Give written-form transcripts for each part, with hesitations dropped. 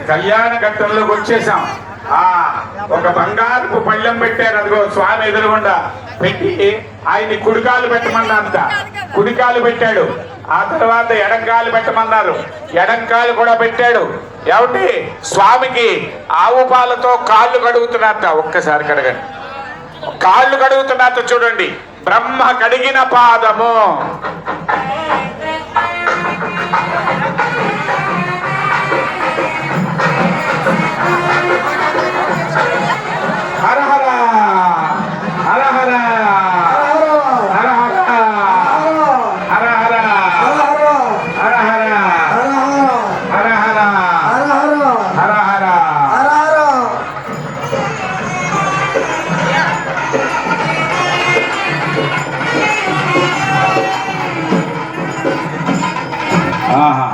కళ్యాణ ఘట్టంలోకి వచ్చేసాం. ఒక బంగారపు పళ్ళెం పెట్టారు, అదిగో స్వామి ఎదురుగుండా పెట్టి ఆయన్ని కుడికాలు పెట్టమన్నంత కుడికాలు పెట్టాడు. ఆ తర్వాత ఎడంకాలు పెట్టమన్నారు, ఎడంకాలు కూడా పెట్టాడు. ఏమిటి స్వామికి ఆవు పాలతో కాళ్ళు కడుగుతున్నట్ట. ఒక్కసారి కడగండి, కాళ్ళు కడుగుతున్నట్టు చూడండి. బ్రహ్మ కడిగిన పాదము. హర హర హర హర హర హర హర హర హర హర హర హర. ఆహా,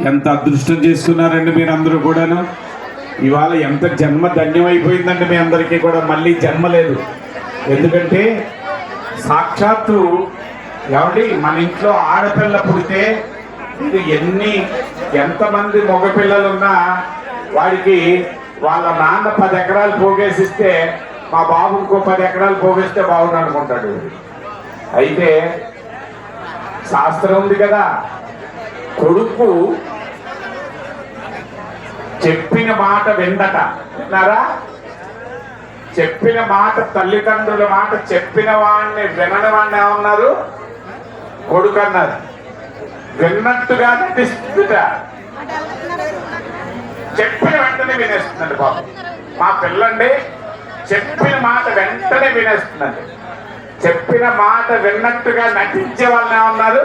ఎంత అదృష్టం చేసుకున్నారండి మీరందరూ కూడాను. ఇవాళ ఎంత జన్మ ధన్యమైపోయిందండి మీ అందరికీ కూడా. మళ్ళీ జన్మ లేదు. ఎందుకంటే సాక్షాత్తు ఏమండి మన ఇంట్లో ఆడపిల్ల పుడితే ఇది ఎంతమంది మగపిల్లలున్నా వాడికి వాళ్ళ నాన్న 10 ఎకరాలు పోగేసిస్తే మా బాబు ఇంకో 10 ఎకరాలు పోగేస్తే బాగుండు అనుకుంటాడు. అయితే శాస్త్రం ఉంది కదా, కొడుకు చెప్పిన మాట విందట. విన్నారా? చెప్పిన మాట, తల్లిదండ్రుల మాట చెప్పిన వాడిని వినని వాడిని ఏమన్నారు? కొడుకు అన్నారు. విన్నట్టుగా నటిస్తుందిట, చెప్పిన వెంటనే వినేస్తుందండి బాబు. మా పిల్లండి చెప్పిన మాట వెంటనే వినేస్తుందండి. చెప్పిన మాట విన్నట్టుగా నటించే వాళ్ళని ఏమన్నారు?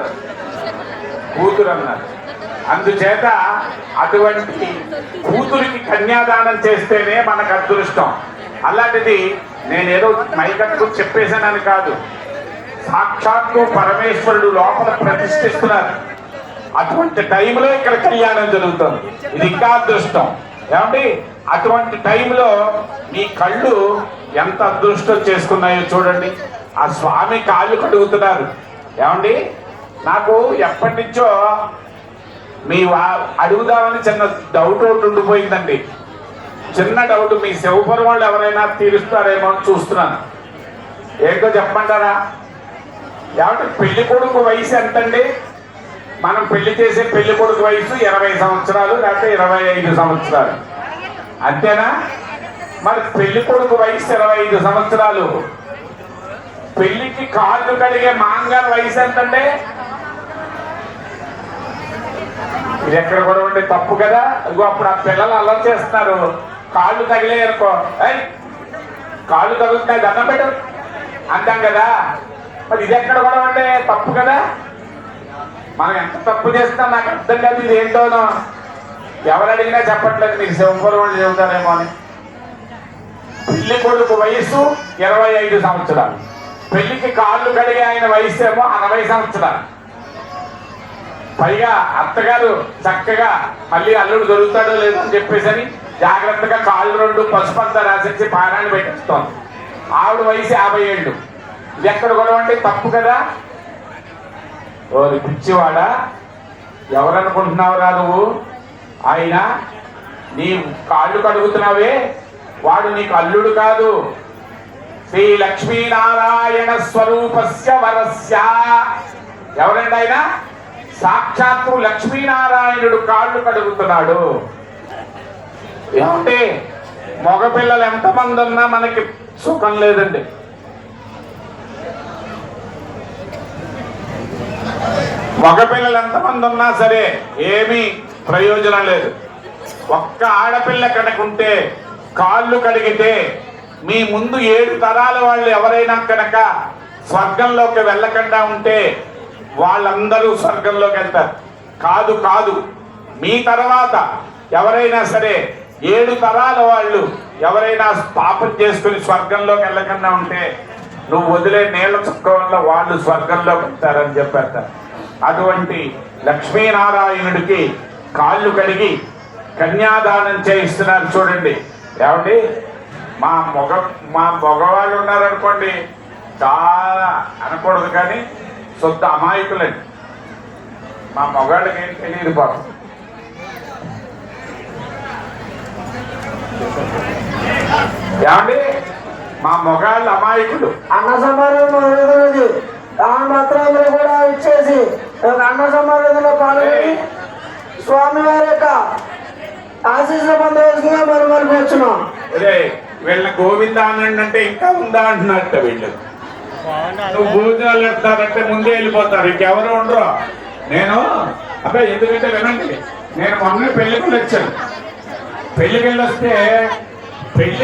కూతురు అన్నారు. అందుచేత అటువంటి కూతురికి కన్యాదానం చేస్తేనే మనకు అదృష్టం. అలాంటిది నేనేదో మైకట్టు చెప్పేశానని కాదు, సాక్షాత్తు పరమేశ్వరుడు లోపల ప్రతిష్ఠిస్తున్నారు. అటువంటి టైంలో ఇక్కడ కళ్యాణం జరుగుతుంది. ఇది ఇంకా అదృష్టం. ఏమండి అటువంటి టైంలో మీ కళ్ళు ఎంత అదృష్టం చేసుకున్నాయో చూడండి. ఆ స్వామి కాళ్ళు కడుగుతున్నారు. ఏమండి నాకు ఎప్పటి నుంచో మీ అడుగుదామని చిన్న డౌట్ ఒకటి ఉండిపోయిందండి. చిన్న డౌట్, మీ శివపురం వాళ్ళు ఎవరైనా తీరుస్తారేమో అని చూస్తున్నాను. ఏంటో చెప్పమంటారా? ఏమంటే పెళ్లి కొడుకు వయసు ఎంతండి? మనం పెళ్లి చేసే పెళ్లి కొడుకు వయసు 20 సంవత్సరాలు లేకపోతే 25 సంవత్సరాలు, అంతేనా? మరి పెళ్లి కొడుకు వయసు 25 సంవత్సరాలు. పెళ్లికి కాళ్ళు కడిగే మాంగారు వయసు ఎంతండి? ఇది ఎక్కడ కూడా ఉండే తప్పు కదా. ఇగో అప్పుడు ఆ పిల్లలు అల్లరి చేస్తున్నారు, కాళ్ళు తగిలేయనుకో, కాళ్ళు తగులుతాయి దండం పెట్టు అంటాం కదా. మరి ఇది ఎక్కడ కూడా ఉండే తప్పు కదా. మనం ఎంత తప్పు చేస్తాం నాకు అర్థం కాదు. ఇది ఏంటోనో ఎవరు అడిగినా చెప్పట్లేదు, మీకు శివపురం వాళ్ళు చెబుతారేమో అని. పెళ్లి కొడుకు వయసు 25 సంవత్సరాలు, పెళ్లికి కాళ్ళు కడిగే ఆయన వయసు ఏమో 60 సంవత్సరాలు. పైగా అత్తగారు చక్కగా మళ్ళీ అల్లుడు దొరుకుతాడో లేదో అని చెప్పేసి జాగ్రత్తగా కాళ్ళు 2 పసుపంతా రాసించి పారాన్ని పెట్టిస్తోంది. ఆవిడ వయసు 50 ఏళ్ళు. ఇది ఎక్కడ కూడా అంటే తప్పు కదా. ఓరి పిచ్చివాడా, ఎవరనుకుంటున్నావురా నువ్వు? ఆయన నీ కాళ్ళు కడుగుతున్నావే, వాడు నీకు అల్లుడు కాదు. శ్రీ లక్ష్మీనారాయణ స్వరూపస్య వరస్య. ఎవరండి ఆయన? సాక్షాత్తు లక్ష్మీనారాయణుడు కాళ్ళు కడుగుతున్నాడు. ఏమంటే మగపిల్లలు ఎంతమంది ఉన్నా మనకి సుఖం లేదండి. మగపిల్లలు ఎంతమంది ఉన్నా సరే ఏమీ ప్రయోజనం లేదు. ఒక్క ఆడపిల్ల కనుకుంటే కాళ్ళు కడిగితే మీ ముందు 7 తరాల వాళ్ళు ఎవరైనా కనుక స్వర్గంలోకి వెళ్ళకుండా ఉంటే వాళ్ళందరూ స్వర్గంలోకి వెళ్తారు. కాదు కాదు, మీ తర్వాత ఎవరైనా సరే 7 తరాల వాళ్ళు ఎవరైనా పాపం చేసుకుని స్వర్గంలోకి వెళ్ళకుండా ఉంటే నువ్వు వదిలే నీళ్ల చుక్క వల్ల వాళ్ళు స్వర్గంలోకి వెళ్తారని చెప్పారు. అటువంటి లక్ష్మీనారాయణుడికి కాళ్ళు కడిగి కన్యాదానం చేయిస్తున్నారు చూడండి. ఏమండి మా మగవాళ్ళు ఉన్నారనుకోండి, చాలా అనకూడదు కానీ శుద్ధ అమాయకులండి. మా మగాళ్ళకి ఏం తెలియదు పాపం. ఏమండి మా మొగాళ్ళు అమాయకులు. అన్న సమారాధన మొదలైనది దాని మాత్రమే కూడా ఇచ్చేసి అన్న సమారాధనలో పాల్గొని స్వామివారి యొక్క ఆశీస్సులు పొందవలసిందిగా మనం మనకు వచ్చినాం. వీళ్ళ గోవింద అనండి అంటే ఇంకా ఉందా అంటున్నట్ట. వీళ్ళు నువ్వు భోజనాలు పెడతారంటే ముందే వెళ్ళిపోతారు, ఇంకెవరు ఉండరు. నేను అబ్బాయి ఎందుకంటే వినండి, నేను మొన్న పెళ్లికి వచ్చాను. పెళ్లికి వెళ్ళి వస్తే పెళ్లి